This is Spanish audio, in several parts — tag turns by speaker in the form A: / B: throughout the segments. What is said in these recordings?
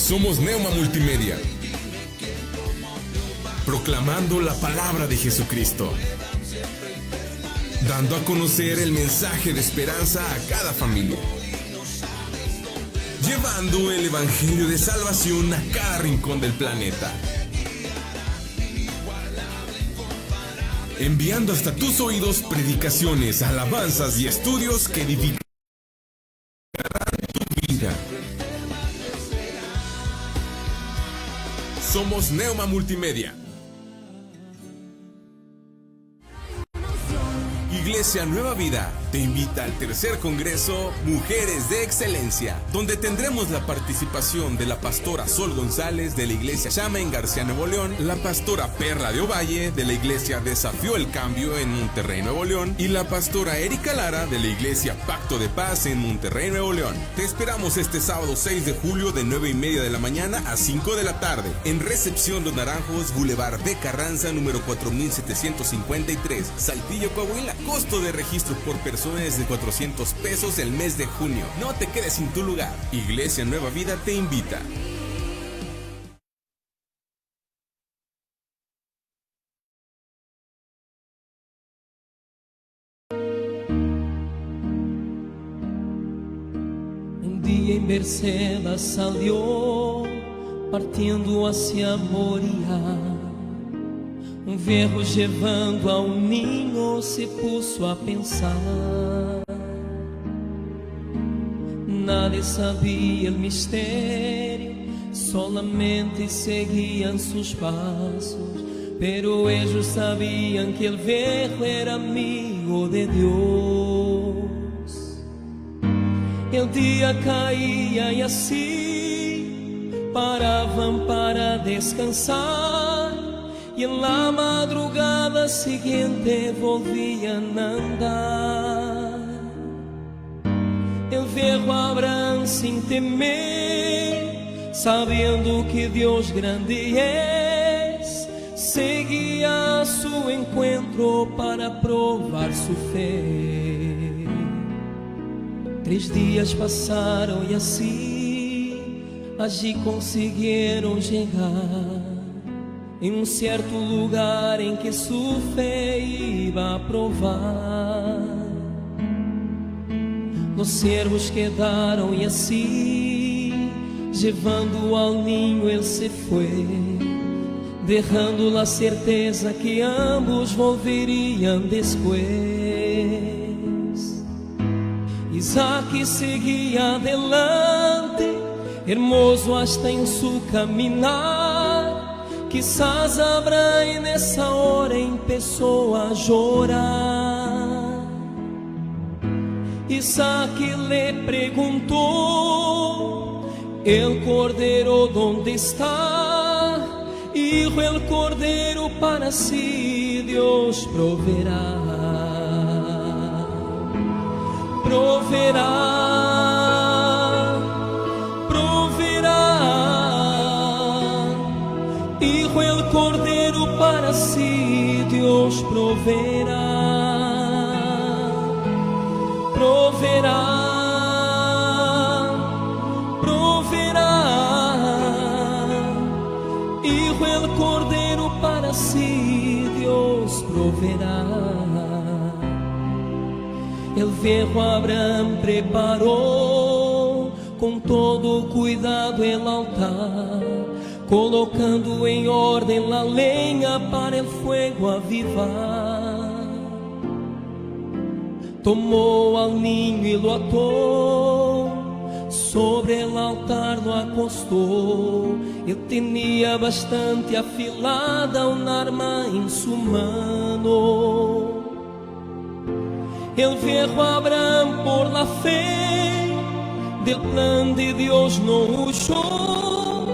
A: Somos Neuma Multimedia, proclamando la palabra de Jesucristo, dando a conocer el mensaje de esperanza a cada familia, llevando el evangelio de salvación a cada rincón del planeta, enviando hasta tus oídos predicaciones, alabanzas y estudios que edificarán tu vida. Somos Neuma Multimedia. Iglesia Nueva Vida te invita al tercer congreso Mujeres de Excelencia, donde tendremos la participación de la pastora Sol González de la iglesia Chama en García, Nuevo León, la pastora Perla de Ovalle de la iglesia Desafió el Cambio en Monterrey, Nuevo León, y la pastora Erika Lara de la iglesia Pacto de Paz en Monterrey, Nuevo León. Te esperamos este sábado 6 de julio de 9:30 de la mañana a 5 de la tarde en Recepción Los Naranjos, Boulevard de Carranza, número 4753, Saltillo, Coahuila. Costo de registro por persona es de $400 el mes de junio. No te quedes sin tu lugar. Iglesia Nueva Vida te invita.
B: Un día en Berseba salió partindo hacia Moria. Um viejo levando a um ninho se puso a pensar. Nadie sabía el misterio, solamente seguían sus pasos. Pero ellos sabían que el viejo era amigo de Dios. El día caía y así paraban para descansar. Y en la madrugada siguiente volvían a andar. El viejo Abraham sin temer, sabiendo que Dios grande es, seguía a su encuentro para probar su fe. 3 días pasaron y así allí consiguieron llegar em um certo lugar em que sua fé iba a provar. Los siervos quedaram e assim, levando ao ninho ele se foi, dejando a certeza que ambos volveriam depois. Isaac seguia adelante, hermoso hasta em su caminar. Quizás Abraham nessa hora empezou a chorar. Isaac le perguntou: el cordero ¿dónde está? Hijo, el cordero para si Dios proverá. Proverá. Hijo, el cordero para si Dios proverá. Proverá. Hijo, el cordero para si Dios proverá. El viejo Abraham preparou com todo cuidado el altar, colocando em ordem a lenha para o fogo avivar. Tomou ao ninho e lo atou, sobre el altar lo acostou. Ele tinha bastante afilada uma arma em sua mano. El viejo Abraham por la fe del plan de Dios no huyó.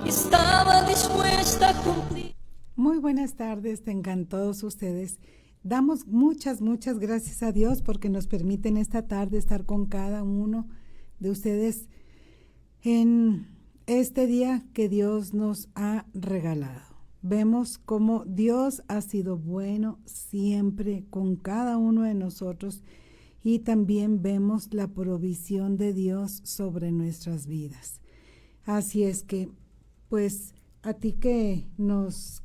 B: Estaba dispuesta a cumplir.
C: Muy buenas tardes, tengan todos ustedes. Damos muchas gracias a Dios porque nos permiten esta tarde estar con cada uno de ustedes en este día que Dios nos ha regalado. Vemos cómo Dios ha sido bueno siempre con cada uno de nosotros y también vemos la provisión de Dios sobre nuestras vidas. Así es que, pues, a ti que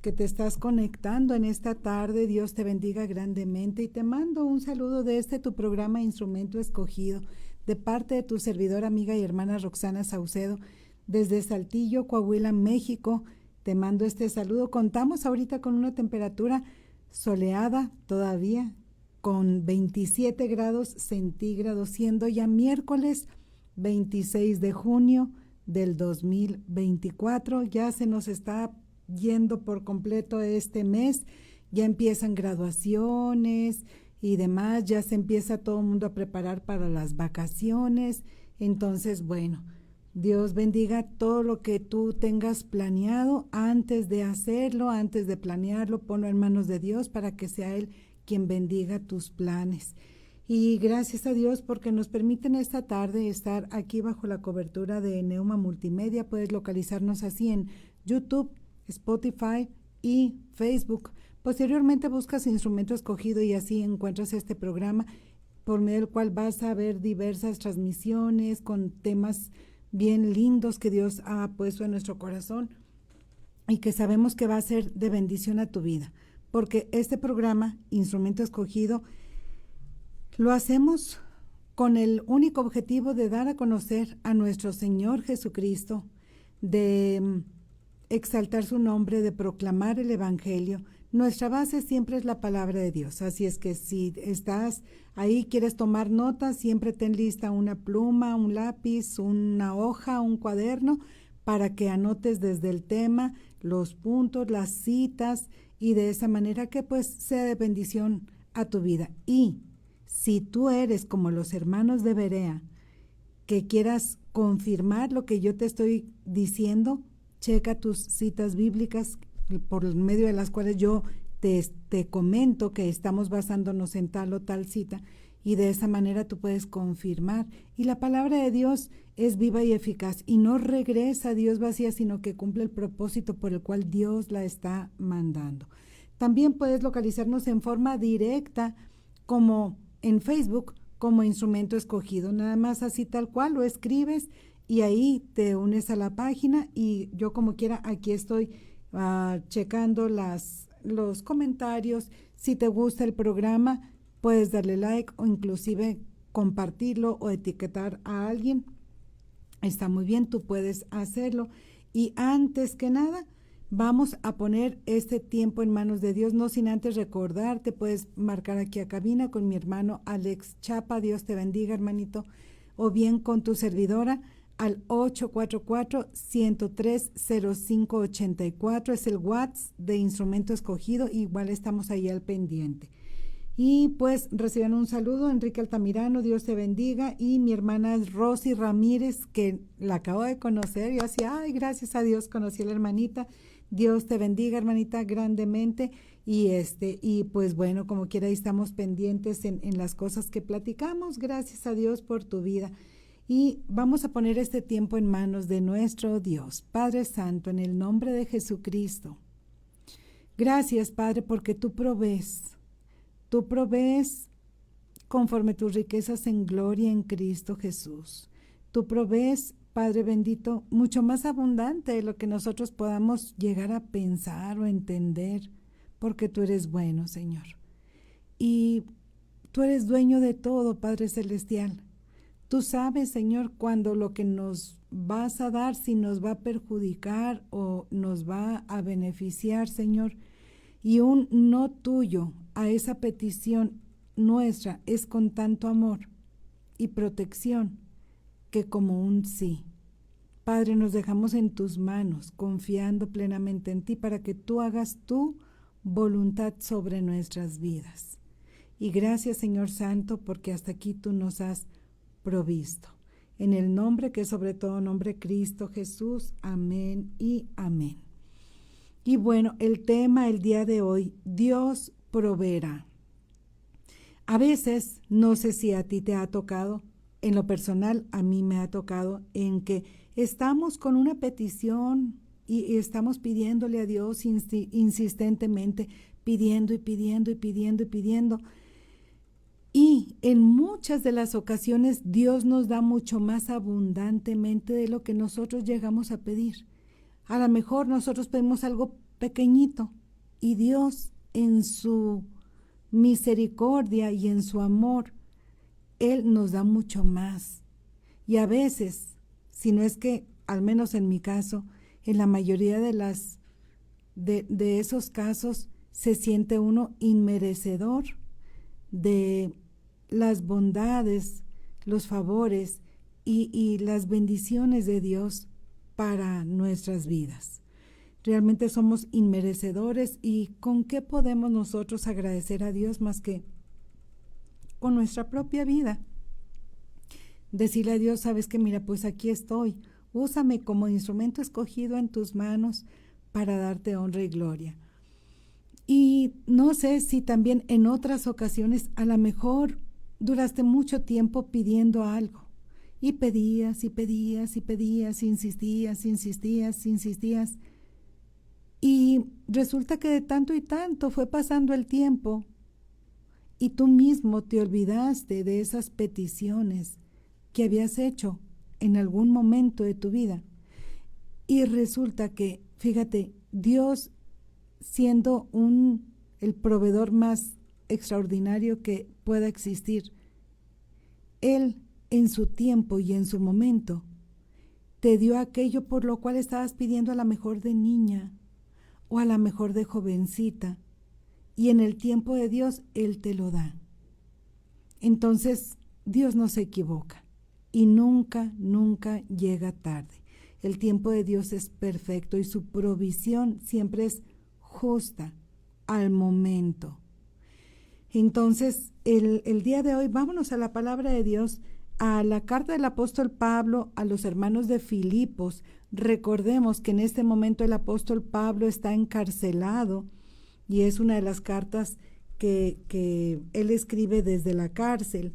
C: te estás conectando en esta tarde, Dios te bendiga grandemente y te mando un saludo de tu programa Instrumento Escogido, de parte de tu servidora, amiga y hermana Roxana Saucedo, desde Saltillo, Coahuila, México. Te mando este saludo. Contamos ahorita con una temperatura soleada todavía, con 27 grados centígrados, siendo ya miércoles 26 de junio del 2024. Ya se nos está yendo por completo este mes, ya empiezan graduaciones y demás, ya se empieza todo el mundo a preparar para las vacaciones. Entonces, bueno, Dios bendiga todo lo que tú tengas planeado. Antes de hacerlo, antes de planearlo, ponlo en manos de Dios para que sea Él quien bendiga tus planes. Y gracias a Dios porque nos permiten esta tarde estar aquí bajo la cobertura de Neuma Multimedia. Puedes localizarnos así en YouTube, Spotify y Facebook. Posteriormente buscas Instrumento Escogido y así encuentras este programa por medio del cual vas a ver diversas transmisiones con temas bien lindos que Dios ha puesto en nuestro corazón y que sabemos que va a ser de bendición a tu vida, porque este programa, Instrumento Escogido, lo hacemos con el único objetivo de dar a conocer a nuestro Señor Jesucristo, de exaltar su nombre, de proclamar el Evangelio. Nuestra base siempre es la palabra de Dios, así es que si estás ahí, quieres tomar notas, siempre ten lista una pluma, un lápiz, una hoja, un cuaderno, para que anotes desde el tema, los puntos, las citas, y de esa manera que pues sea de bendición a tu vida. Y si tú eres como los hermanos de Berea, que quieras confirmar lo que yo te estoy diciendo, checa tus citas bíblicas por medio de las cuales yo te comento que estamos basándonos en tal o tal cita, y de esa manera tú puedes confirmar. Y la palabra de Dios es viva y eficaz y no regresa a Dios vacía, sino que cumple el propósito por el cual Dios la está mandando. También puedes localizarnos en forma directa como en Facebook, como Instrumento Escogido. Nada más así tal cual lo escribes y ahí te unes a la página, y yo como quiera aquí estoy checando los comentarios. Si te gusta el programa, puedes darle like o inclusive compartirlo o etiquetar a alguien. Está muy bien, tú puedes hacerlo. Y antes que nada, vamos a poner este tiempo en manos de Dios, no sin antes recordarte, puedes marcar aquí a cabina con mi hermano Alex Chapa, Dios te bendiga, hermanito, o bien con tu servidora al 844-103-0584, es el WhatsApp de Instrumento Escogido, igual estamos ahí al pendiente. Y pues reciban un saludo, Enrique Altamirano, Dios te bendiga, y mi hermana Rosy Ramírez, que la acabo de conocer, yo así, ay, gracias a Dios, conocí a la hermanita, Dios te bendiga, hermanita, grandemente, y pues bueno, como quiera, ahí estamos pendientes en las cosas que platicamos, gracias a Dios por tu vida. Y vamos a poner este tiempo en manos de nuestro Dios. Padre Santo, en el nombre de Jesucristo, gracias, Padre, porque tú provees conforme tus riquezas en gloria en Cristo Jesús. Tú provees, Padre bendito, mucho más abundante de lo que nosotros podamos llegar a pensar o entender, porque tú eres bueno, Señor. Y tú eres dueño de todo, Padre Celestial. Tú sabes, Señor, cuando lo que nos vas a dar, si nos va a perjudicar o nos va a beneficiar, Señor. Y un no tuyo a esa petición nuestra es con tanto amor y protección que como un sí. Padre, nos dejamos en tus manos, confiando plenamente en ti para que tú hagas tu voluntad sobre nuestras vidas. Y gracias, Señor Santo, porque hasta aquí tú nos has provisto. En el nombre que es sobre todo nombre, Cristo Jesús. Amén y amén. Y bueno, el tema el día de hoy, Dios proveerá. A veces, no sé si a ti te ha tocado, en lo personal a mí me ha tocado, en que estamos con una petición y estamos pidiéndole a Dios insistentemente, pidiendo y pidiendo y pidiendo y pidiendo. Y en muchas de las ocasiones Dios nos da mucho más abundantemente de lo que nosotros llegamos a pedir. A lo mejor nosotros pedimos algo pequeñito y Dios en su misericordia y en su amor, Él nos da mucho más. Y a veces, si no es que, al menos en mi caso, en la mayoría de esos casos, se siente uno inmerecedor de las bondades, los favores y las bendiciones de Dios para nuestras vidas. Realmente somos inmerecedores, y ¿con qué podemos nosotros agradecer a Dios más que con nuestra propia vida? Decirle a Dios, sabes que mira, pues aquí estoy, úsame como instrumento escogido en tus manos para darte honra y gloria. Y no sé si también en otras ocasiones a lo mejor duraste mucho tiempo pidiendo algo y pedías y pedías y pedías, insistías, insistías, insistías. Y resulta que de tanto y tanto fue pasando el tiempo y tú mismo te olvidaste de esas peticiones que habías hecho en algún momento de tu vida. Y resulta que, fíjate, Dios, siendo el proveedor más extraordinario que pueda existir, Él en su tiempo y en su momento te dio aquello por lo cual estabas pidiendo, a la mejor de niña o a la mejor de jovencita, y en el tiempo de Dios Él te lo da. Entonces Dios no se equivoca y nunca, nunca llega tarde. El tiempo de Dios es perfecto y su provisión siempre es justa, al momento. Entonces, el día de hoy, vámonos a la palabra de Dios, a la carta del apóstol Pablo a los hermanos de Filipos. Recordemos que en este momento el apóstol Pablo está encarcelado y es una de las cartas que él escribe desde la cárcel.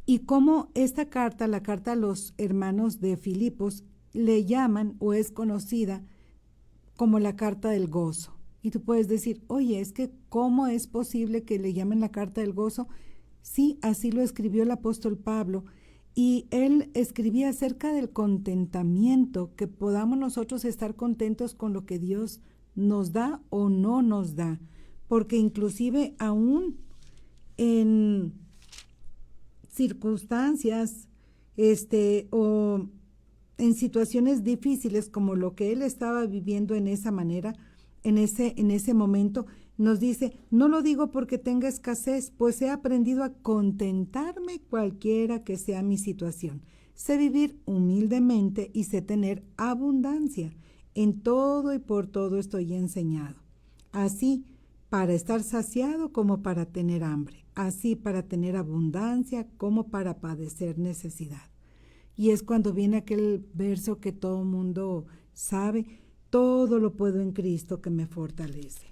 C: Y como esta carta, la carta a los hermanos de Filipos, le llaman o es conocida como la carta del gozo. Y tú puedes decir, oye, es que ¿cómo es posible que le llamen la carta del gozo? Sí, así lo escribió el apóstol Pablo. Y él escribía acerca del contentamiento, que podamos nosotros estar contentos con lo que Dios nos da o no nos da. Porque inclusive aún en circunstancias o en situaciones difíciles como lo que él estaba viviendo en esa manera, en ese momento, nos dice, no lo digo porque tenga escasez, pues he aprendido a contentarme cualquiera que sea mi situación. Sé vivir humildemente y sé tener abundancia. En todo y por todo estoy enseñado. Así, para estar saciado como para tener hambre. Así, para tener abundancia como para padecer necesidad. Y es cuando viene aquel verso que todo mundo sabe, todo lo puedo en Cristo que me fortalece.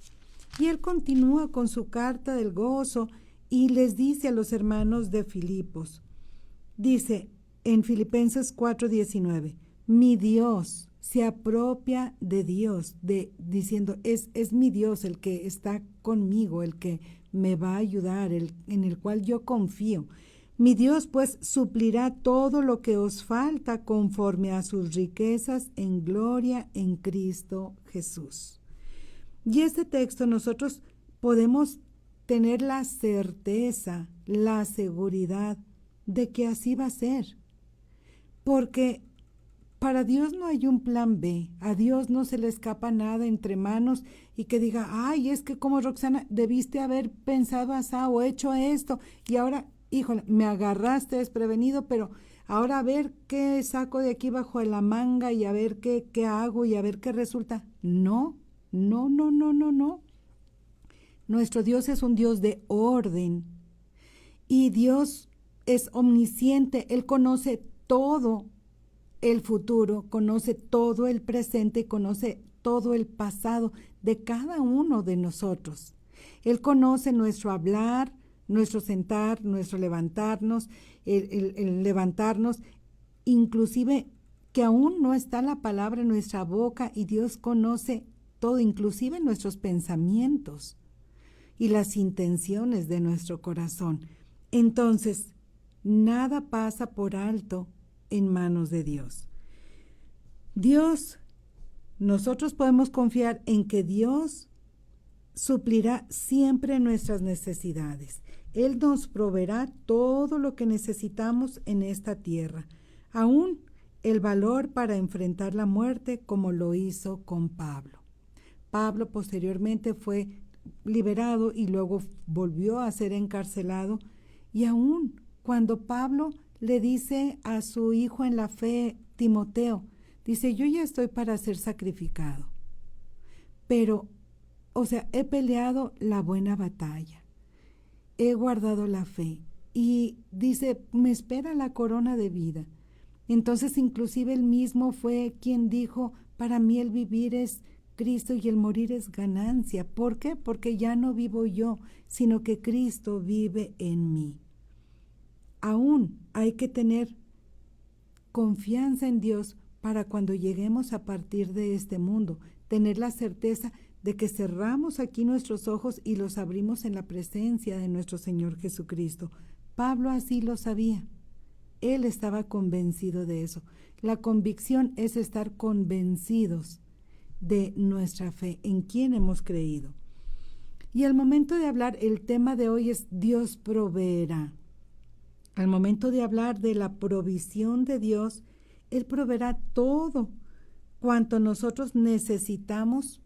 C: Y él continúa con su carta del gozo y les dice a los hermanos de Filipos, dice en Filipenses 4:19, mi Dios se apropia de Dios, diciendo, es mi Dios el que está conmigo, el que me va a ayudar, en el cual yo confío. Mi Dios pues suplirá todo lo que os falta conforme a sus riquezas en gloria en Cristo Jesús. Y este texto nosotros podemos tener la certeza, la seguridad de que así va a ser. Porque para Dios no hay un plan B, a Dios no se le escapa nada entre manos y que diga, ay, es que como Roxana, debiste haber pensado así o hecho esto y ahora, híjole, me agarraste desprevenido, pero ahora a ver qué saco de aquí bajo de la manga y a ver qué hago y a ver qué resulta. No. Nuestro Dios es un Dios de orden y Dios es omnisciente, Él conoce todo el futuro, conoce todo el presente, conoce todo el pasado de cada uno de nosotros. Él conoce nuestro hablar, nuestro sentar, nuestro levantarnos, el levantarnos, inclusive que aún no está la palabra en nuestra boca y Dios conoce todo, inclusive nuestros pensamientos. y las intenciones de nuestro corazón. Entonces, nada pasa por alto en manos de Dios. Nosotros podemos confiar en que Dios suplirá siempre nuestras necesidades. Él nos proveerá todo lo que necesitamos en esta tierra, aún el valor para enfrentar la muerte, como lo hizo con Pablo. Pablo posteriormente fue liberado y luego volvió a ser encarcelado, y aún cuando Pablo le dice a su hijo en la fe, Timoteo, dice, yo ya estoy para ser sacrificado, pero, he peleado la buena batalla, he guardado la fe, y dice, me espera la corona de vida. Entonces, inclusive él mismo fue quien dijo, para mí el vivir es Cristo y el morir es ganancia. ¿Por qué? Porque ya no vivo yo, sino que Cristo vive en mí. Aún hay que tener confianza en Dios para cuando lleguemos a partir de este mundo, tener la certeza de que cerramos aquí nuestros ojos y los abrimos en la presencia de nuestro Señor Jesucristo. Pablo así lo sabía. Él estaba convencido de eso. La convicción es estar convencidos de nuestra fe, en quién hemos creído. Y al momento de hablar, el tema de hoy es Dios proveerá. Al momento de hablar de la provisión de Dios, Él proveerá todo cuanto nosotros necesitamos,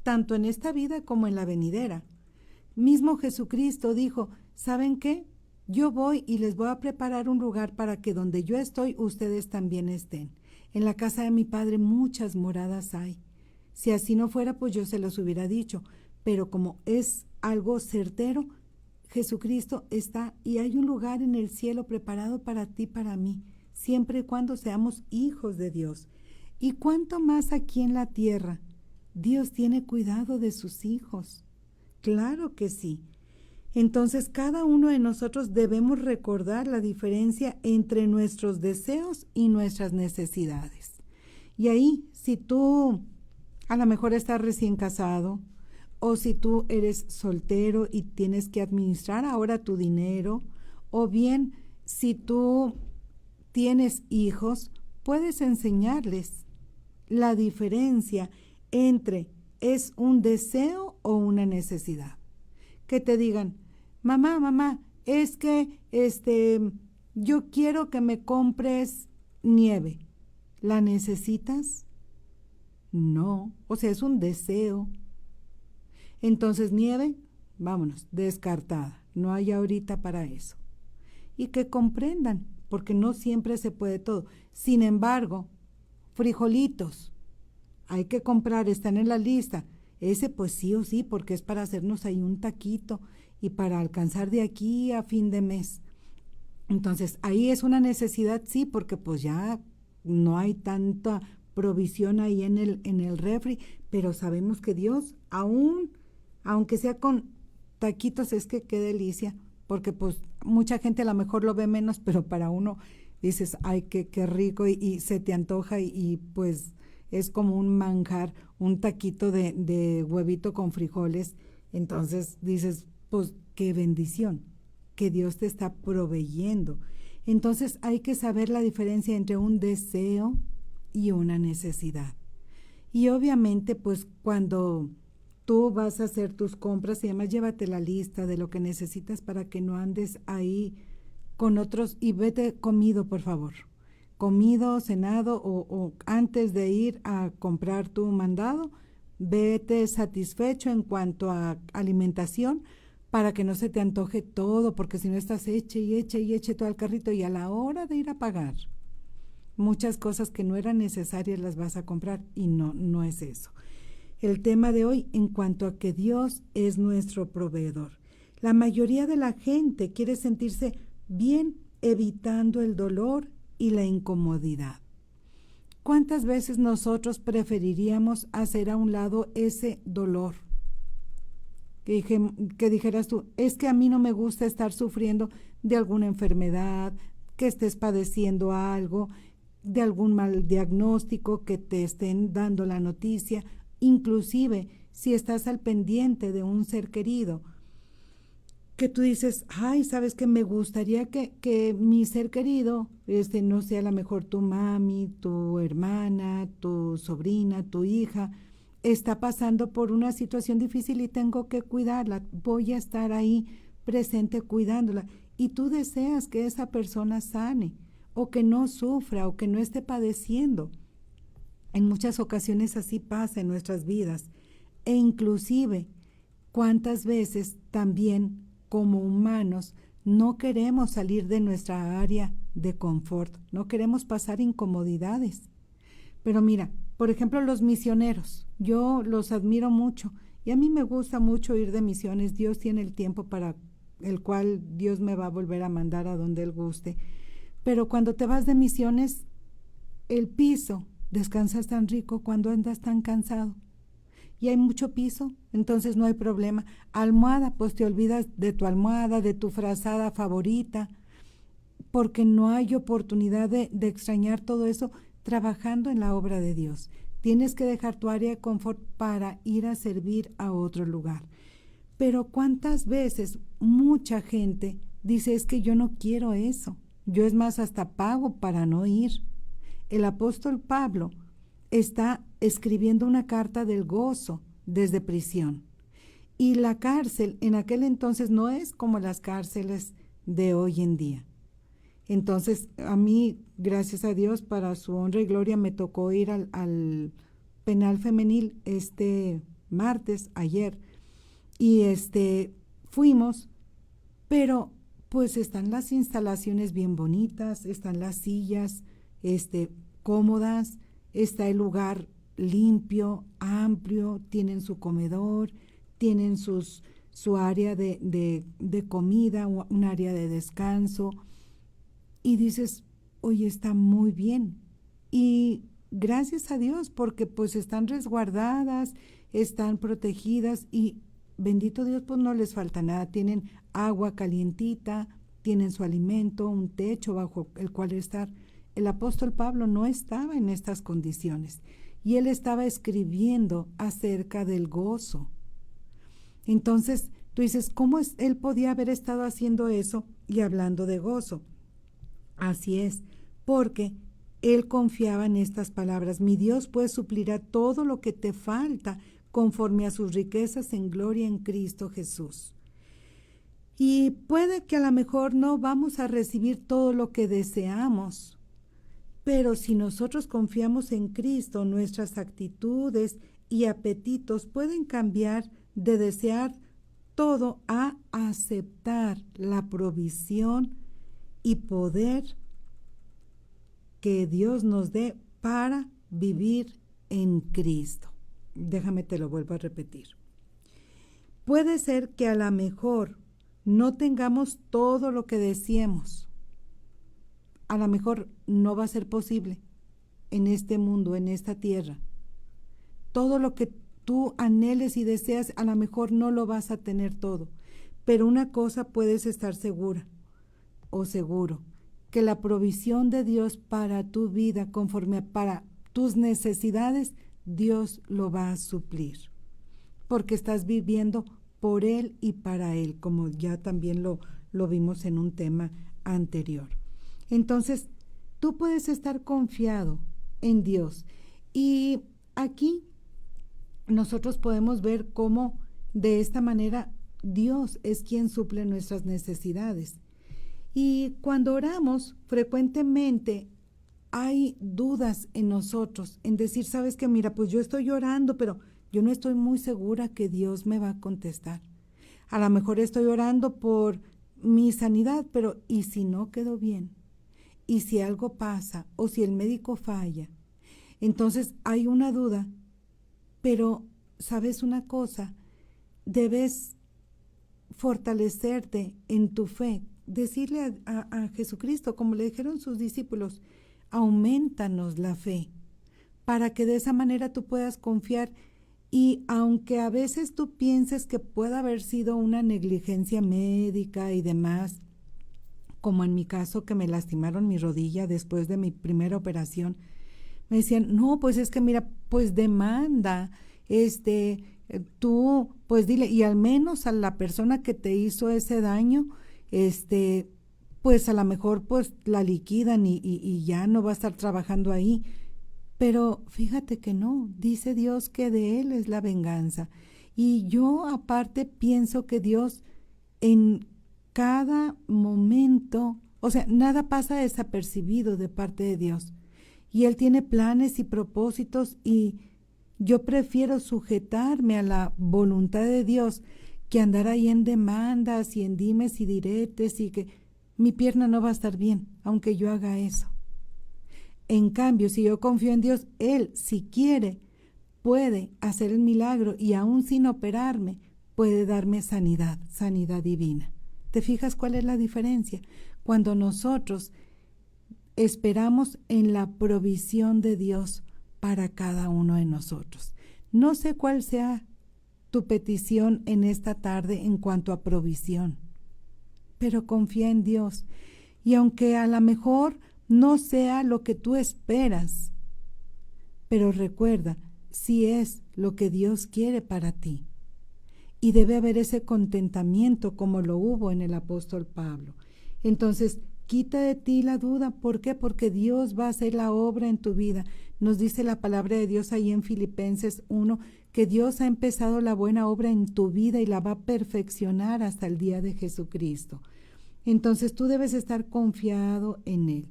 C: tanto en esta vida como en la venidera. Mismo Jesucristo dijo, ¿saben qué? Yo voy y les voy a preparar un lugar para que donde yo estoy, ustedes también estén. En la casa de mi Padre muchas moradas hay. Si así no fuera, pues yo se los hubiera dicho. Pero como es algo certero, Jesucristo está y hay un lugar en el cielo preparado para ti, para mí, siempre y cuando seamos hijos de Dios. Y cuánto más aquí en la tierra, Dios tiene cuidado de sus hijos. Claro que sí. Entonces, cada uno de nosotros debemos recordar la diferencia entre nuestros deseos y nuestras necesidades. Y ahí, si tú a lo mejor estás recién casado, o si tú eres soltero y tienes que administrar ahora tu dinero, o bien si tú tienes hijos, puedes enseñarles la diferencia entre es un deseo o una necesidad. Que te digan, mamá, es que yo quiero que me compres nieve. ¿La necesitas? No, es un deseo. Entonces, nieve, vámonos, descartada. No hay ahorita para eso. Y que comprendan, porque no siempre se puede todo. Sin embargo, frijolitos, hay que comprar, están en la lista. Ese pues sí o sí, porque es para hacernos ahí un taquito y para alcanzar de aquí a fin de mes. Entonces, ahí es una necesidad, sí, porque pues ya no hay tanta provisión ahí en el refri, pero sabemos que Dios, aunque sea con taquitos, es que qué delicia, porque pues mucha gente a lo mejor lo ve menos, pero para uno dices, ay, qué rico, y se te antoja y pues es como un manjar, un taquito de huevito con frijoles. Entonces dices, pues qué bendición, que Dios te está proveyendo. Entonces hay que saber la diferencia entre un deseo y una necesidad. Y obviamente, pues cuando tú vas a hacer tus compras y además llévate la lista de lo que necesitas para que no andes ahí con otros, y vete comido, por favor. Comido, cenado o antes de ir a comprar tu mandado, vete satisfecho en cuanto a alimentación para que no se te antoje todo, porque si no estás eche todo al carrito y a la hora de ir a pagar, muchas cosas que no eran necesarias las vas a comprar y no es eso. El tema de hoy en cuanto a que Dios es nuestro proveedor. La mayoría de la gente quiere sentirse bien evitando el dolor y la incomodidad. ¿Cuántas veces nosotros preferiríamos hacer a un lado ese dolor? Que dijeras tú, es que a mí no me gusta estar sufriendo de alguna enfermedad, que estés padeciendo algo, de algún mal diagnóstico, que te estén dando la noticia, inclusive si estás al pendiente de un ser querido, que tú dices, ay, sabes que me gustaría que mi ser querido, no sea a lo mejor tu mami, tu hermana, tu sobrina, tu hija, está pasando por una situación difícil y tengo que cuidarla, voy a estar ahí presente cuidándola. Y tú deseas que esa persona sane, o que no sufra, o que no esté padeciendo. En muchas ocasiones así pasa en nuestras vidas. E inclusive, ¿cuántas veces también como humanos no queremos salir de nuestra área de confort? No queremos pasar incomodidades. Pero mira, por ejemplo, los misioneros, yo los admiro mucho y a mí me gusta mucho ir de misiones. Dios tiene el tiempo para el cual Dios me va a volver a mandar a donde Él guste. Pero cuando te vas de misiones, el piso, descansas tan rico cuando andas tan cansado. Y hay mucho piso, entonces no hay problema. Almohada, pues te olvidas de tu almohada, de tu frazada favorita, porque no hay oportunidad de extrañar todo eso trabajando en la obra de Dios. Tienes que dejar tu área de confort para ir a servir a otro lugar. Pero ¿cuántas veces mucha gente dice, es que yo no quiero eso? Yo es más, hasta pago para no ir. El apóstol Pablo está escribiendo una carta del gozo desde prisión. Y la cárcel en aquel entonces no es como las cárceles de hoy en día. Entonces, a mí, gracias a Dios, para su honra y gloria, me tocó ir al penal femenil este martes, ayer, y fuimos, pero pues están las instalaciones bien bonitas, están las sillas cómodas, está el lugar limpio, amplio, tienen su comedor, tienen su área de comida, un área de descanso, y dices, oye, está muy bien. Y gracias a Dios, porque pues están resguardadas, están protegidas y bendito Dios, pues no les falta nada. Tienen agua calientita, tienen su alimento, un techo bajo el cual estar. El apóstol Pablo no estaba en estas condiciones y él estaba escribiendo acerca del gozo. Entonces tú dices, ¿cómo él podía haber estado haciendo eso y hablando de gozo? Así es, porque él confiaba en estas palabras: mi Dios pues suplirá todo lo que te falta conforme a sus riquezas en gloria en Cristo Jesús. Y puede que a lo mejor no vamos a recibir todo lo que deseamos, pero si nosotros confiamos en Cristo, nuestras actitudes y apetitos pueden cambiar de desear todo a aceptar la provisión y poder que Dios nos dé para vivir en Cristo. Déjame te lo vuelvo a repetir. Puede ser que a lo mejor no tengamos todo lo que deseemos. A lo mejor no va a ser posible en este mundo, en esta tierra. Todo lo que tú anheles y deseas, a lo mejor no lo vas a tener todo. Pero una cosa puedes estar segura o seguro, que la provisión de Dios para tu vida, conforme para tus necesidades, Dios lo va a suplir, porque estás viviendo por Él y para Él, como ya también lo vimos en un tema anterior. Entonces, tú puedes estar confiado en Dios. Y aquí nosotros podemos ver cómo de esta manera Dios es quien suple nuestras necesidades. Y cuando oramos, frecuentemente hay dudas en nosotros, en decir, sabes que mira, pues yo estoy orando, pero yo no estoy muy segura que Dios me va a contestar. A lo mejor estoy orando por mi sanidad, pero ¿y si no quedo bien? ¿Y si algo pasa? ¿O si el médico falla? Entonces hay una duda, pero ¿sabes una cosa? Debes fortalecerte en tu fe, decirle a Jesucristo, como le dijeron sus discípulos, aumentanos la fe, para que de esa manera tú puedas confiar. Y aunque a veces tú pienses que pueda haber sido una negligencia médica y demás, como en mi caso, que me lastimaron mi rodilla después de mi primera operación, me decían, no, pues es que mira, pues demanda tú pues dile, y al menos a la persona que te hizo ese daño, pues a lo mejor pues la liquidan y ya no va a estar trabajando ahí. Pero fíjate que no, dice Dios que de Él es la venganza. Y yo aparte pienso que Dios en cada momento, o sea, nada pasa desapercibido de parte de Dios. Y Él tiene planes y propósitos, y yo prefiero sujetarme a la voluntad de Dios que andar ahí en demandas y en dimes y diretes, y que mi pierna no va a estar bien, aunque yo haga eso. En cambio, si yo confío en Dios, Él, si quiere, puede hacer el milagro, y aún sin operarme, puede darme sanidad, sanidad divina. ¿Te fijas cuál es la diferencia? Cuando nosotros esperamos en la provisión de Dios para cada uno de nosotros. No sé cuál sea tu petición en esta tarde en cuanto a provisión, pero confía en Dios. Y aunque a lo mejor no sea lo que tú esperas, pero recuerda, si es lo que Dios quiere para ti. Y debe haber ese contentamiento como lo hubo en el apóstol Pablo. Entonces, quita de ti la duda. ¿Por qué? Porque Dios va a hacer la obra en tu vida. Nos dice la palabra de Dios ahí en Filipenses 1, que Dios ha empezado la buena obra en tu vida y la va a perfeccionar hasta el día de Jesucristo. Entonces tú debes estar confiado en Él.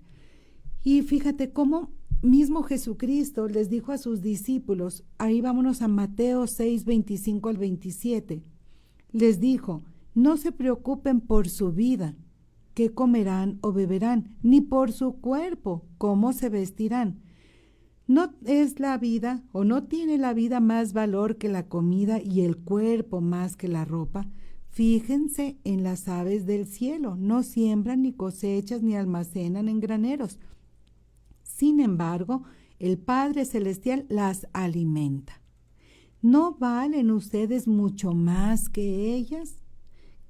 C: Y fíjate cómo mismo Jesucristo les dijo a sus discípulos, ahí vámonos a Mateo 6, 25 al 27, les dijo, no se preocupen por su vida, qué comerán o beberán, ni por su cuerpo, cómo se vestirán. ¿No es la vida o no tiene la vida más valor que la comida y el cuerpo más que la ropa? Fíjense en las aves del cielo, no siembran ni cosechan ni almacenan en graneros. Sin embargo, el Padre Celestial las alimenta. ¿No valen ustedes mucho más que ellas?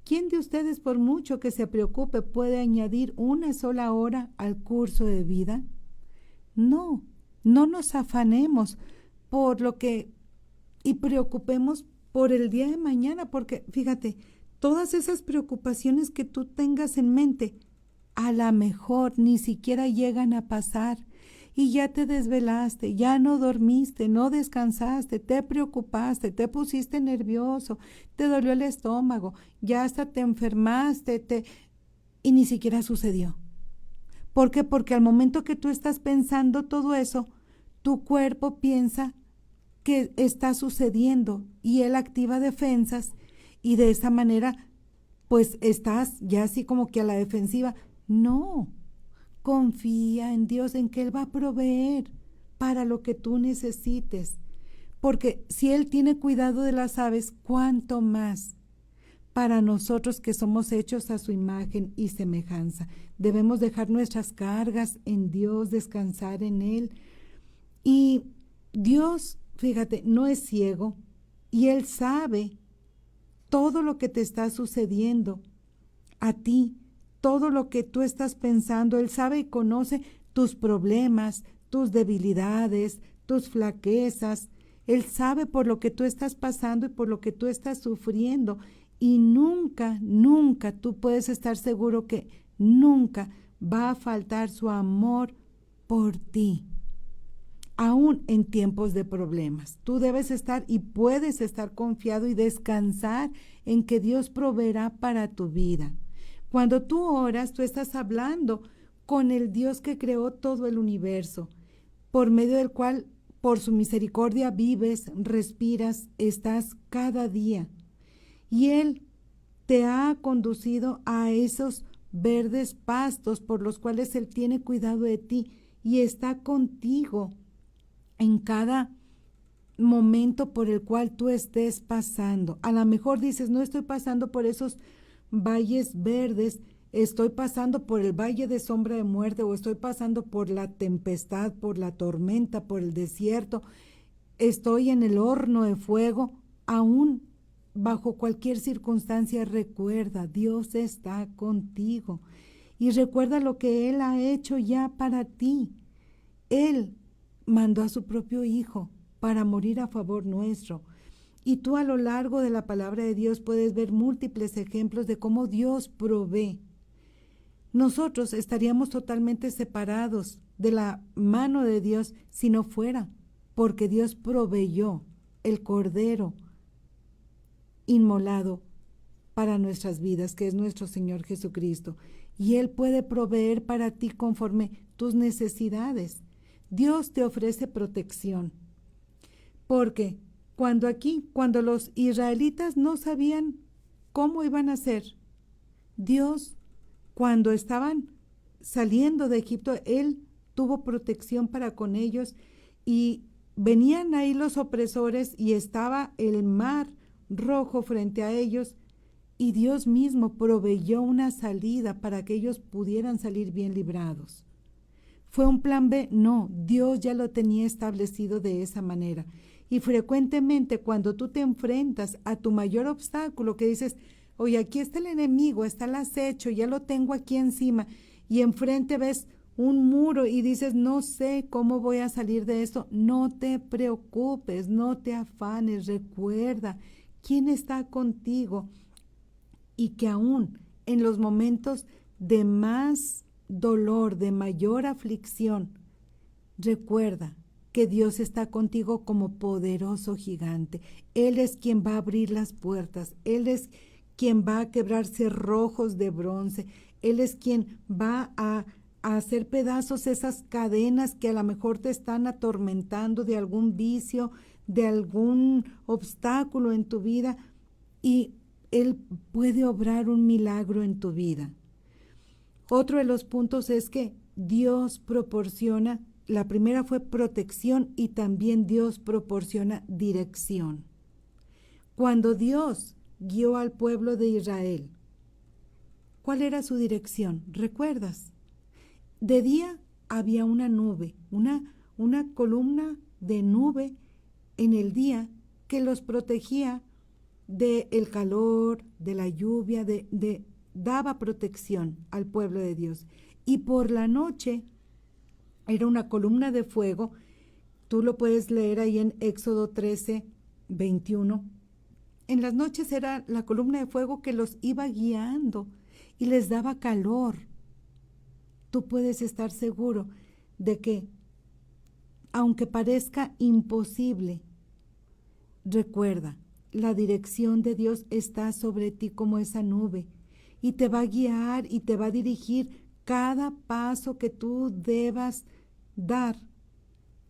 C: ¿Quién de ustedes, por mucho que se preocupe, puede añadir una sola hora al curso de vida? No nos afanemos por lo que y preocupemos por el día de mañana, porque fíjate, todas esas preocupaciones que tú tengas en mente, a lo mejor ni siquiera llegan a pasar. Y ya te desvelaste, ya no dormiste, no descansaste, te preocupaste, te pusiste nervioso, te dolió el estómago, ya hasta te enfermaste, y ni siquiera sucedió. ¿Por qué? Porque al momento que tú estás pensando todo eso, tu cuerpo piensa que está sucediendo y él activa defensas, y de esa manera pues estás ya así como que a la defensiva. No. Confía en Dios, en que Él va a proveer para lo que tú necesites. Porque si Él tiene cuidado de las aves, ¿cuánto más para nosotros que somos hechos a su imagen y semejanza? Debemos dejar nuestras cargas en Dios, descansar en Él. Y Dios, fíjate, no es ciego, y Él sabe todo lo que te está sucediendo a ti. Todo lo que tú estás pensando, Él sabe y conoce tus problemas, tus debilidades, tus flaquezas. Él sabe por lo que tú estás pasando y por lo que tú estás sufriendo. Y nunca, nunca tú puedes estar seguro que nunca va a faltar su amor por ti. Aún en tiempos de problemas, tú debes estar y puedes estar confiado y descansar en que Dios proveerá para tu vida. Cuando tú oras, tú estás hablando con el Dios que creó todo el universo, por medio del cual, por su misericordia, vives, respiras, estás cada día. Y Él te ha conducido a esos verdes pastos por los cuales Él tiene cuidado de ti y está contigo en cada momento por el cual tú estés pasando. A lo mejor dices, no estoy pasando por esos valles verdes, estoy pasando por el valle de sombra de muerte, o estoy pasando por la tempestad, por la tormenta, por el desierto, estoy en el horno de fuego. Aún bajo cualquier circunstancia, recuerda, Dios está contigo y recuerda lo que Él ha hecho ya para ti. Él mandó a su propio Hijo para morir a favor nuestro. Y tú a lo largo de la palabra de Dios puedes ver múltiples ejemplos de cómo Dios provee. Nosotros estaríamos totalmente separados de la mano de Dios si no fuera, porque Dios proveyó el Cordero inmolado para nuestras vidas, que es nuestro Señor Jesucristo. Y Él puede proveer para ti conforme tus necesidades. Dios te ofrece protección. Porque cuando los israelitas no sabían cómo iban a hacer, Dios, cuando estaban saliendo de Egipto, Él tuvo protección para con ellos, y venían ahí los opresores y estaba el mar rojo frente a ellos, y Dios mismo proveyó una salida para que ellos pudieran salir bien librados. ¿Fue un plan B? No, Dios ya lo tenía establecido de esa manera. Y frecuentemente cuando tú te enfrentas a tu mayor obstáculo, que dices, oye, aquí está el enemigo, está el acecho, ya lo tengo aquí encima, y enfrente ves un muro y dices, no sé cómo voy a salir de esto, no te preocupes, no te afanes, recuerda quién está contigo, y que aún en los momentos de más dolor, de mayor aflicción, recuerda que Dios está contigo como poderoso gigante. Él es quien va a abrir las puertas, Él es quien va a quebrar cerrojos de bronce, Él es quien va a hacer pedazos esas cadenas que a lo mejor te están atormentando de algún vicio, de algún obstáculo en tu vida, y Él puede obrar un milagro en tu vida. Otro de los puntos es que Dios proporciona, la primera fue protección, y también Dios proporciona dirección. Cuando Dios guió al pueblo de Israel, ¿cuál era su dirección? ¿Recuerdas? De día había una nube, una columna de nube en el día que los protegía del calor, de la lluvia, daba protección al pueblo de Dios. Y por la noche era una columna de fuego. Tú lo puedes leer ahí en Éxodo 13, 21. En las noches era la columna de fuego que los iba guiando y les daba calor. Tú puedes estar seguro de que, aunque parezca imposible, recuerda, la dirección de Dios está sobre ti como esa nube, y te va a guiar y te va a dirigir cada paso que tú debas dar,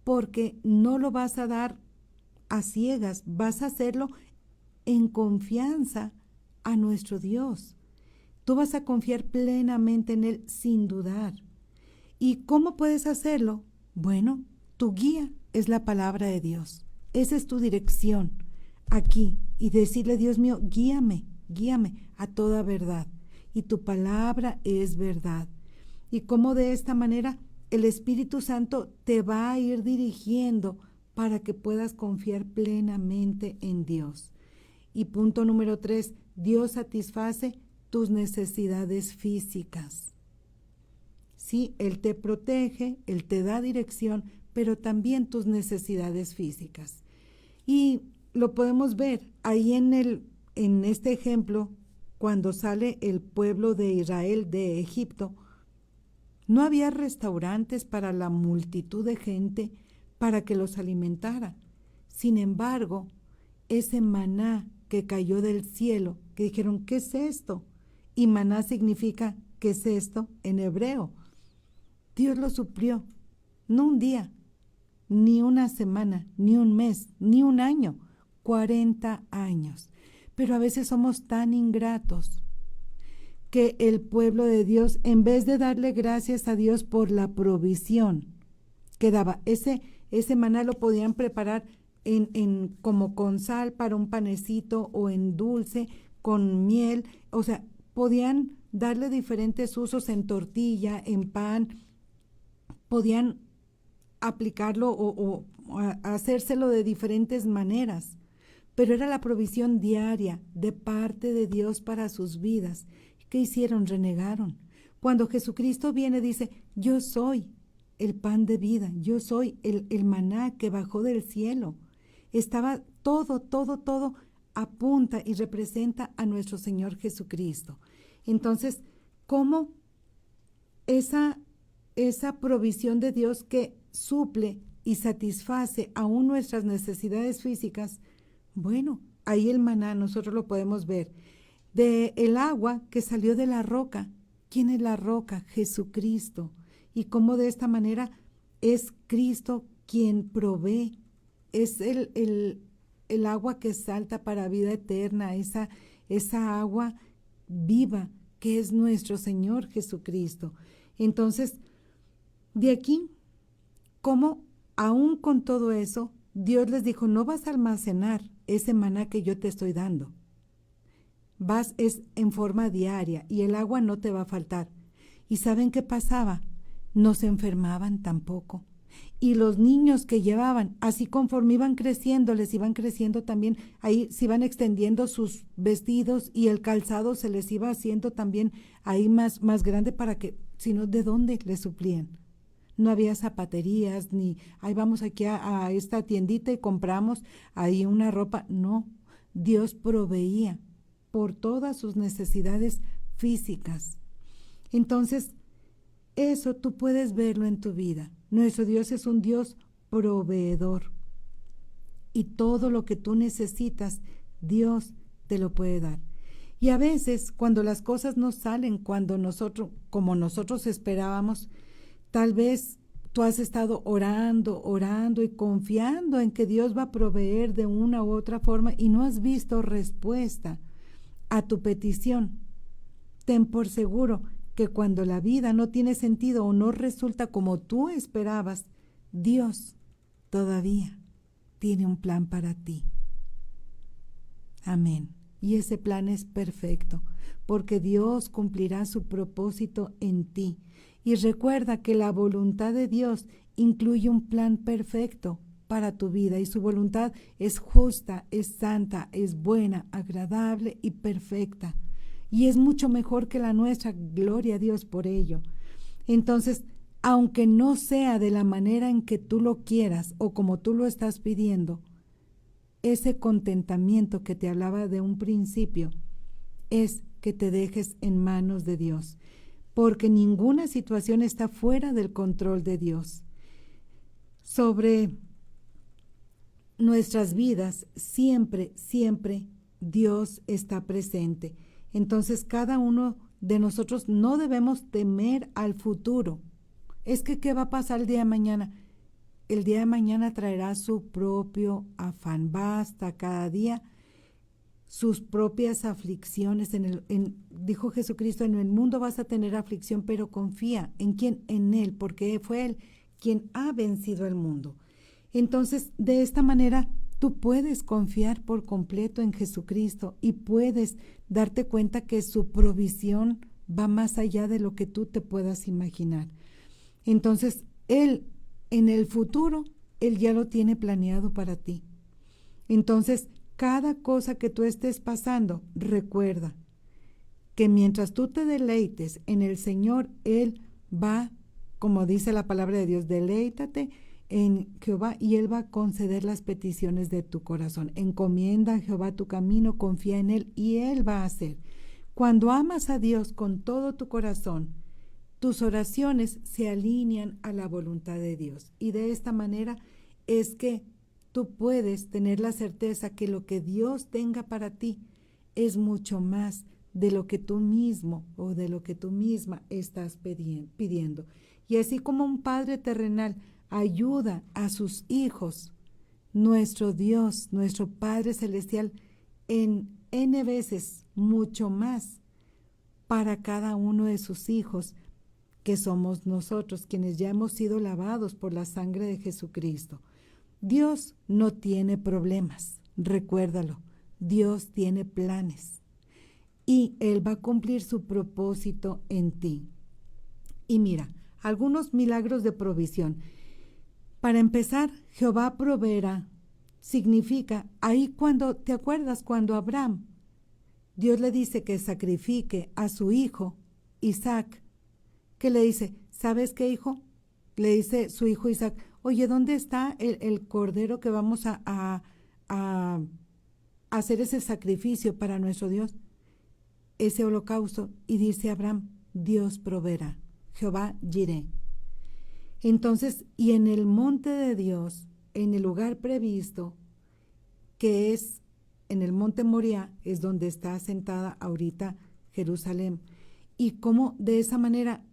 C: porque no lo vas a dar a ciegas, vas a hacerlo en confianza a nuestro Dios. Tú vas a confiar plenamente en Él sin dudar. ¿Y cómo puedes hacerlo? Bueno, tu guía es la palabra de Dios. Esa es tu dirección aquí, y decirle, Dios mío, guíame a toda verdad, y tu palabra es verdad. Y cómo de esta manera el Espíritu Santo te va a ir dirigiendo para que puedas confiar plenamente en Dios. Y punto número 3, Dios satisface tus necesidades físicas. Sí, Él te protege, Él te da dirección, pero también tus necesidades físicas. Y lo podemos ver ahí en este ejemplo, cuando sale el pueblo de Israel de Egipto. No había restaurantes para la multitud de gente para que los alimentara. Sin embargo, ese maná que cayó del cielo, que dijeron, ¿qué es esto? Y maná significa, ¿qué es esto? En hebreo. Dios lo suplió, no un día, ni una semana, ni un mes, ni un año, 40 años. Pero a veces somos tan ingratos que el pueblo de Dios, en vez de darle gracias a Dios por la provisión que daba, ese maná lo podían preparar como con sal para un panecito, o en dulce, con miel, o sea, podían darle diferentes usos en tortilla, en pan, podían aplicarlo o hacérselo de diferentes maneras, pero era la provisión diaria de parte de Dios para sus vidas. ¿Qué hicieron? Renegaron. Cuando Jesucristo viene, dice, yo soy el pan de vida, yo soy el maná que bajó del cielo. Estaba todo apunta y representa a nuestro Señor Jesucristo. Entonces, ¿cómo esa provisión de Dios que suple y satisface aún nuestras necesidades físicas? Bueno, ahí el maná nosotros lo podemos ver. De el agua que salió de la roca. ¿Quién es la roca? Jesucristo. Y cómo de esta manera es Cristo quien provee. Es el agua que salta para vida eterna, esa agua viva que es nuestro Señor Jesucristo. Entonces, de aquí, como aún con todo eso, Dios les dijo, no vas a almacenar ese maná que yo te estoy dando. Es en forma diaria y el agua no te va a faltar. ¿Y saben qué pasaba? No se enfermaban tampoco. Y los niños que llevaban, así conforme iban creciendo, les iban creciendo también, ahí se iban extendiendo sus vestidos y el calzado se les iba haciendo también ahí más grande para que, si no, ¿de dónde les suplían? No había zapaterías, ni, ahí vamos aquí a esta tiendita y compramos ahí una ropa. No, Dios proveía por todas sus necesidades físicas. Entonces, eso tú puedes verlo en tu vida. Nuestro Dios es un Dios proveedor. Y todo lo que tú necesitas, Dios te lo puede dar. Y a veces, cuando las cosas no salen como nosotros esperábamos, tal vez tú has estado orando y confiando en que Dios va a proveer de una u otra forma y no has visto respuesta a tu petición. Ten por seguro que cuando la vida no tiene sentido o no resulta como tú esperabas, Dios todavía tiene un plan para ti. Amén. Y ese plan es perfecto, porque Dios cumplirá su propósito en ti. Y recuerda que la voluntad de Dios incluye un plan perfecto para tu vida, y su voluntad es justa, es santa, es buena, agradable y perfecta. Y es mucho mejor que la nuestra, gloria a Dios por ello. Entonces, aunque no sea de la manera en que tú lo quieras o como tú lo estás pidiendo, ese contentamiento que te hablaba de un principio es que te dejes en manos de Dios, porque ninguna situación está fuera del control de Dios. Sobre nuestras vidas, siempre Dios está presente. Entonces, cada uno de nosotros no debemos temer al futuro. Es que, ¿qué va a pasar el día de mañana? El día de mañana traerá su propio afán. Basta cada día sus propias aflicciones. Dijo Jesucristo, en el mundo vas a tener aflicción, pero confía. ¿En quién? En Él, porque fue Él quien ha vencido el mundo. Entonces, de esta manera, tú puedes confiar por completo en Jesucristo y puedes darte cuenta que su provisión va más allá de lo que tú te puedas imaginar. Entonces, Él, en el futuro, Él ya lo tiene planeado para ti. Entonces, cada cosa que tú estés pasando, recuerda que mientras tú te deleites en el Señor, Él va, como dice la palabra de Dios, deleítate en Jehová y Él va a conceder las peticiones de tu corazón. Encomienda a Jehová tu camino, confía en Él y Él va a hacer. Cuando amas a Dios con todo tu corazón, tus oraciones se alinean a la voluntad de Dios. Y de esta manera es que tú puedes tener la certeza que lo que Dios tenga para ti es mucho más de lo que tú mismo o de lo que tú misma estás pidiendo. Y así como un padre terrenal ayuda a sus hijos, nuestro Dios, nuestro Padre Celestial, en N veces mucho más para cada uno de sus hijos, que somos nosotros, quienes ya hemos sido lavados por la sangre de Jesucristo. Dios no tiene problemas, recuérdalo. Dios tiene planes y Él va a cumplir su propósito en ti. Y mira, algunos milagros de provisión. Para empezar, Jehová proveerá. Significa, ahí cuando, ¿te acuerdas cuando Abraham, Dios le dice que sacrifique a su hijo Isaac? ¿Qué le dice? ¿Sabes qué, hijo? Le dice su hijo Isaac, oye, ¿dónde está el cordero que vamos a hacer ese sacrificio para nuestro Dios, ese holocausto, y dice Abraham, Dios proveerá, Jehová Jireh. Entonces, y en el monte de Dios, en el lugar previsto, que es en el monte Moriah, es donde está asentada ahorita Jerusalén, y cómo de esa manera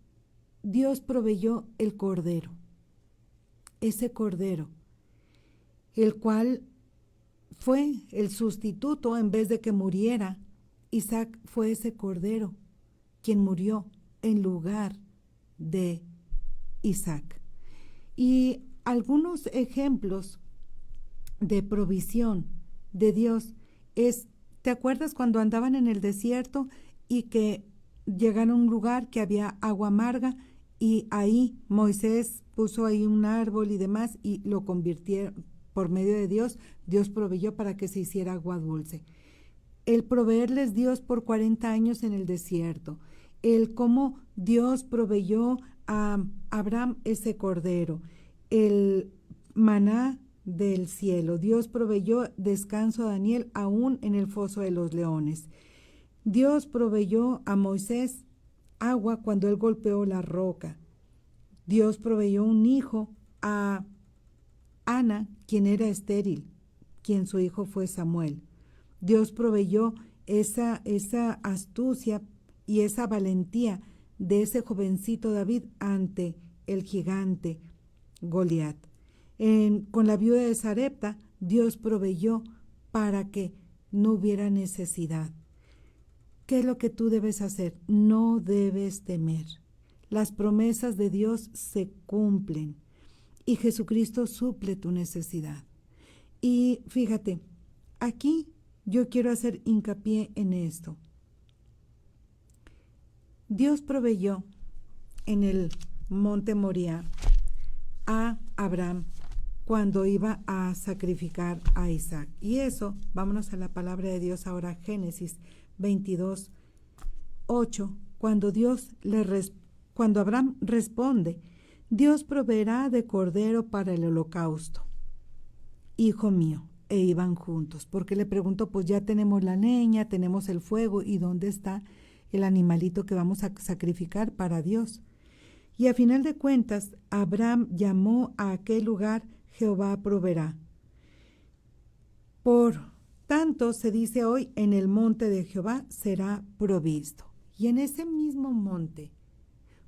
C: Dios proveyó el cordero, ese cordero, el cual fue el sustituto en vez de que muriera. Isaac fue ese cordero quien murió en lugar de Isaac. Y algunos ejemplos de provisión de Dios es, ¿te acuerdas cuando andaban en el desierto y que llegaron a un lugar que había agua amarga y ahí Moisés puso ahí un árbol y demás y lo convirtieron por medio de Dios? Dios proveyó para que se hiciera agua dulce. El proveerles Dios por 40 años en el desierto, el cómo Dios proveyó a Abraham ese cordero, el maná del cielo, Dios proveyó descanso a Daniel aún en el foso de los leones. Dios proveyó a Moisés agua cuando él golpeó la roca. Dios proveyó un hijo a Ana, quien era estéril, quien su hijo fue Samuel. Dios proveyó esa astucia y esa valentía de ese jovencito David ante el gigante Goliat. Con la viuda de Sarepta, Dios proveyó para que no hubiera necesidad. ¿Qué es lo que tú debes hacer? No debes temer. Las promesas de Dios se cumplen y Jesucristo suple tu necesidad. Y fíjate, aquí yo quiero hacer hincapié en esto. Dios proveyó en el monte Moriah a Abraham cuando iba a sacrificar a Isaac. Y eso, vámonos a la palabra de Dios ahora, Génesis 22:8, cuando Abraham responde, Dios proveerá de cordero para el holocausto, hijo mío. E iban juntos, porque le preguntó, pues ya tenemos la leña, tenemos el fuego, ¿y dónde está el animalito que vamos a sacrificar para Dios? Y a final de cuentas, Abraham llamó a aquel lugar Jehová proveerá. Por tanto, se dice hoy, en el monte de Jehová será provisto. Y en ese mismo monte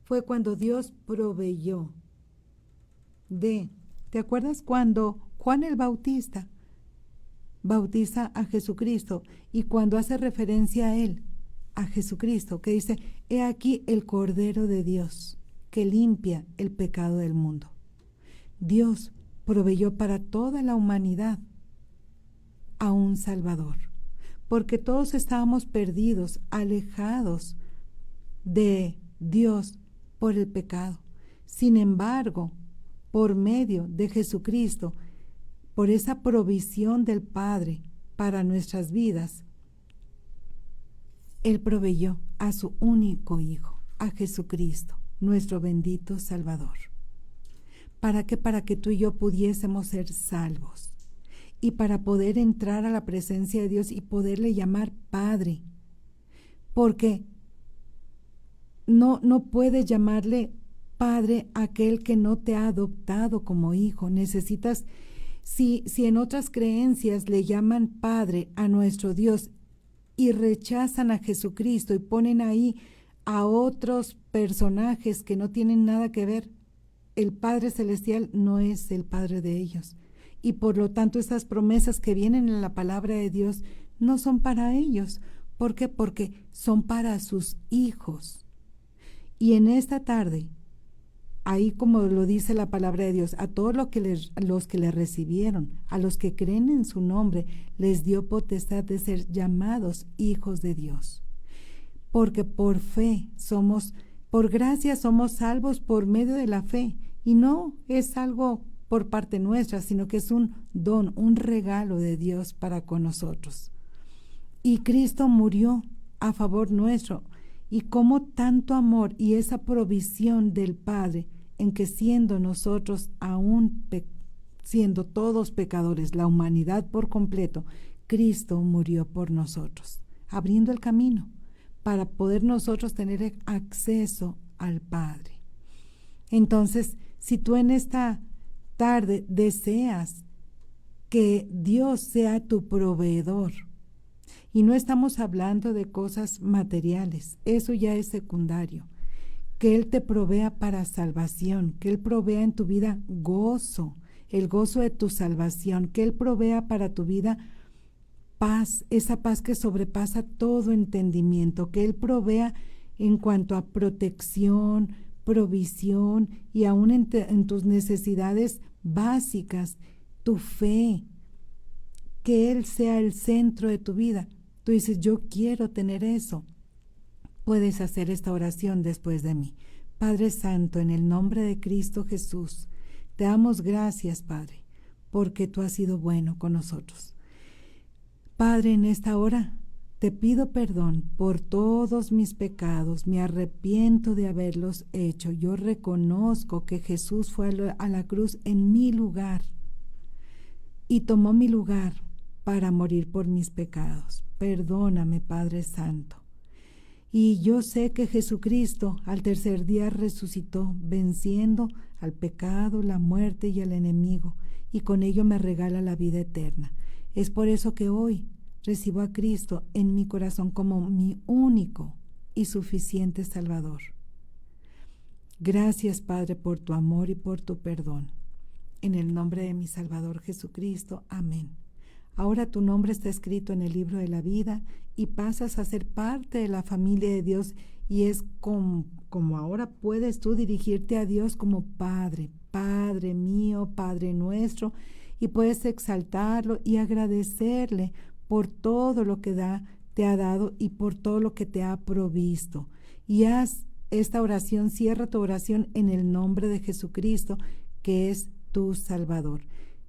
C: fue cuando Dios proveyó ¿te acuerdas cuando Juan el Bautista bautiza a Jesucristo y cuando hace referencia a él, a Jesucristo, que dice, he aquí el Cordero de Dios que limpia el pecado del mundo? Dios proveyó para toda la humanidad a un Salvador, porque todos estábamos perdidos, alejados de Dios por el pecado. Sin embargo, por medio de Jesucristo, por esa provisión del Padre para nuestras vidas, Él proveyó a su único Hijo, a Jesucristo, nuestro bendito Salvador. ¿Para qué? Para que tú y yo pudiésemos ser salvos y para poder entrar a la presencia de Dios y poderle llamar Padre. Porque no puedes llamarle Padre a aquel que no te ha adoptado como hijo. Necesitas, si en otras creencias le llaman Padre a nuestro Dios y rechazan a Jesucristo y ponen ahí a otros personajes que no tienen nada que ver, el Padre Celestial no es el Padre de ellos. Y por lo tanto esas promesas que vienen en la palabra de Dios no son para ellos. ¿Por qué? Porque son para sus hijos. Y en esta tarde, ahí como lo dice la palabra de Dios, a todos los que le recibieron, a los que creen en su nombre, les dio potestad de ser llamados hijos de Dios. Porque por fe por gracia somos salvos por medio de la fe. Y no es algo por parte nuestra, sino que es un don, un regalo de Dios para con nosotros. Y Cristo murió a favor nuestro. Y cómo tanto amor y esa provisión del Padre, en que siendo nosotros aún siendo todos pecadores, la humanidad por completo, Cristo murió por nosotros, abriendo el camino para poder nosotros tener acceso al Padre. Entonces, si tú en esta tarde deseas que Dios sea tu proveedor, y no estamos hablando de cosas materiales, eso ya es secundario, que Él te provea para salvación, que Él provea en tu vida gozo, el gozo de tu salvación, que Él provea para tu vida paz, esa paz que sobrepasa todo entendimiento, que Él provea en cuanto a protección, provisión y aún en tus necesidades básicas, tu fe, que Él sea el centro de tu vida. Tú dices, yo quiero tener eso. Puedes hacer esta oración después de mí. Padre Santo, en el nombre de Cristo Jesús, te damos gracias, Padre, porque tú has sido bueno con nosotros. Padre, en esta hora te pido perdón por todos mis pecados, me arrepiento de haberlos hecho. Yo reconozco que Jesús fue a la cruz en mi lugar y tomó mi lugar para morir por mis pecados. Perdóname, Padre Santo. Y yo sé que Jesucristo al tercer día resucitó, venciendo al pecado, la muerte y al enemigo, y con ello me regala la vida eterna. Es por eso que hoy recibo a Cristo en mi corazón como mi único y suficiente Salvador. Gracias, Padre, por tu amor y por tu perdón. En el nombre de mi Salvador Jesucristo. Amén. Ahora tu nombre está escrito en el libro de la vida y pasas a ser parte de la familia de Dios, y es como ahora puedes tú dirigirte a Dios como Padre, Padre mío, Padre nuestro, y puedes exaltarlo y agradecerle por todo lo que te ha dado y por todo lo que te ha provisto. Y haz esta oración, cierra tu oración en el nombre de Jesucristo, que es tu Salvador.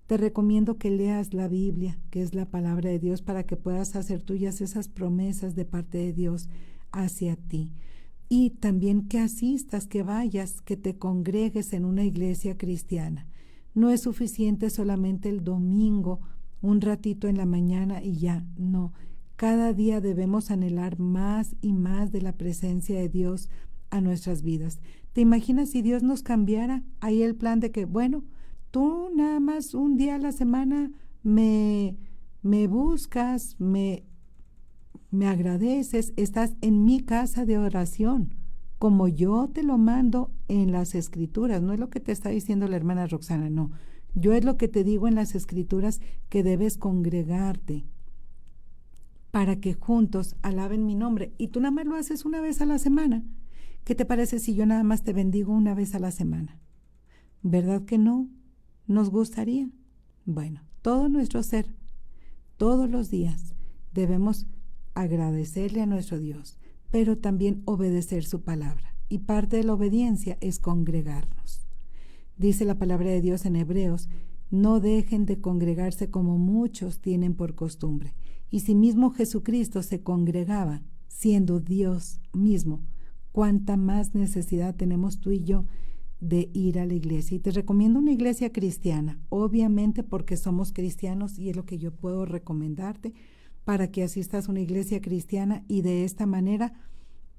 C: Te recomiendo que leas la Biblia, que es la palabra de Dios, para que puedas hacer tuyas esas promesas de parte de Dios hacia ti. Y también que asistas, que vayas, que te congregues en una iglesia cristiana. No es suficiente solamente el domingo, un ratito en la mañana y ya, no. Cada día debemos anhelar más y más de la presencia de Dios a nuestras vidas. ¿Te imaginas si Dios nos cambiara ahí el plan de que, bueno, tú nada más un día a la semana me buscas, me agradeces, estás en mi casa de oración, como yo te lo mando en las Escrituras? No es lo que te está diciendo la hermana Roxana, no. Yo es lo que te digo en las Escrituras, que debes congregarte para que juntos alaben mi nombre. Y tú nada más lo haces una vez a la semana. ¿Qué te parece si yo nada más te bendigo una vez a la semana? ¿Verdad que no? ¿Nos gustaría? Bueno, todo nuestro ser, todos los días, debemos agradecerle a nuestro Dios, pero también obedecer su palabra. Y parte de la obediencia es congregarnos. Dice la palabra de Dios en Hebreos, no dejen de congregarse como muchos tienen por costumbre. Y si mismo Jesucristo se congregaba, siendo Dios mismo, cuánta más necesidad tenemos tú y yo de ir a la iglesia. Y te recomiendo una iglesia cristiana, obviamente porque somos cristianos y es lo que yo puedo recomendarte, para que asistas a una iglesia cristiana y de esta manera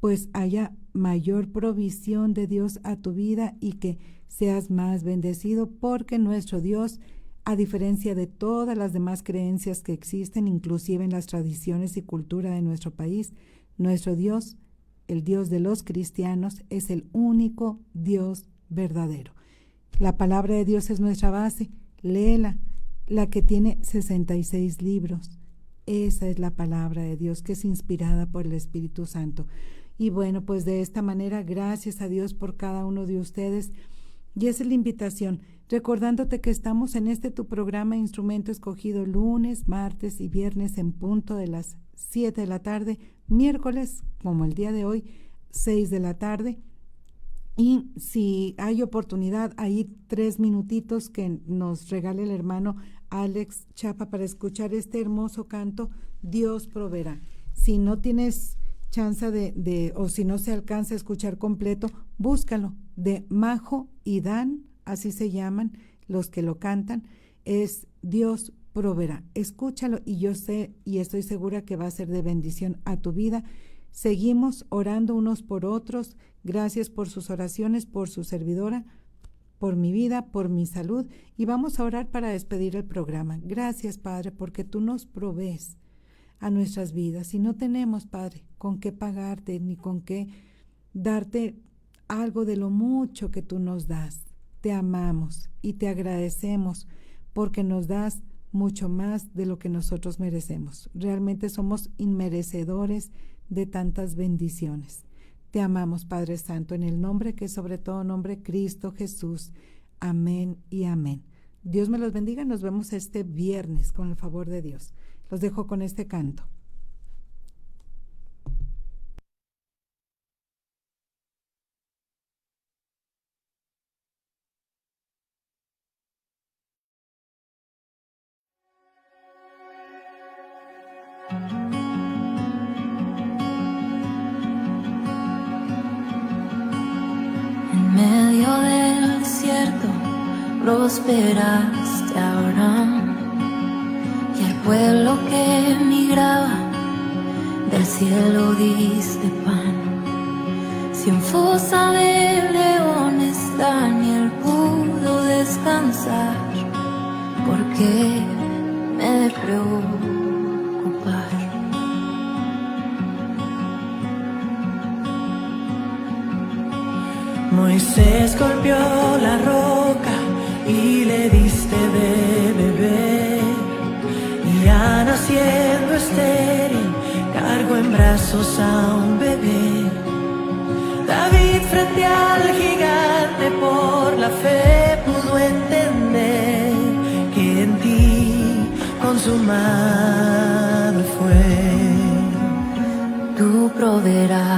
C: pues haya mayor provisión de Dios a tu vida y que seas más bendecido, porque nuestro Dios, a diferencia de todas las demás creencias que existen, inclusive en las tradiciones y cultura de nuestro país, nuestro Dios, el Dios de los cristianos, es el único Dios verdadero. La palabra de Dios es nuestra base, léela, la que tiene 66 libros. Esa es la palabra de Dios, que es inspirada por el Espíritu Santo. Y bueno, pues de esta manera, gracias a Dios por cada uno de ustedes. Y esa es la invitación, recordándote que estamos en tu programa Instrumento Escogido, lunes, martes y viernes en punto de las 7 de la tarde, miércoles, como el día de hoy, 6 de la tarde. Y si hay oportunidad, ahí 3 minutitos que nos regale el hermano Alex Chapa para escuchar este hermoso canto, Dios proveerá. Si no tienes chance o si no se alcanza a escuchar completo, búscalo, de Majo y Dan, así se llaman los que lo cantan. es Dios proveerá. Escúchalo y yo sé y estoy segura que va a ser de bendición a tu vida. Seguimos orando unos por otros. Gracias por sus oraciones, por su servidora, por mi vida, por mi salud. Y vamos a orar para despedir el programa. Gracias, Padre, porque tú nos provees a nuestras vidas. Si no tenemos, Padre, con qué pagarte ni con qué darte algo de lo mucho que tú nos das, te amamos y te agradecemos porque nos das mucho más de lo que nosotros merecemos. Realmente somos inmerecedores de tantas bendiciones. Te amamos, Padre Santo, en el nombre que es sobre todo nombre, Cristo Jesús. Amén y amén. Dios me los bendiga. Nos vemos este viernes con el favor de Dios. Los dejo con este canto.
D: En medio del desierto prosperaste a Abraham y al pueblo que emigraba del cielo diste pan. Si en fosa de leones Daniel pudo descansar, ¿por qué me de preocupar?
E: Moisés golpeó la roca y le diste de beber, y Ana, siendo estéril, cargó en brazos a un bebé. David, frente al gigante, por la fe pudo entender que en ti consumado fue.
D: Tú proveerás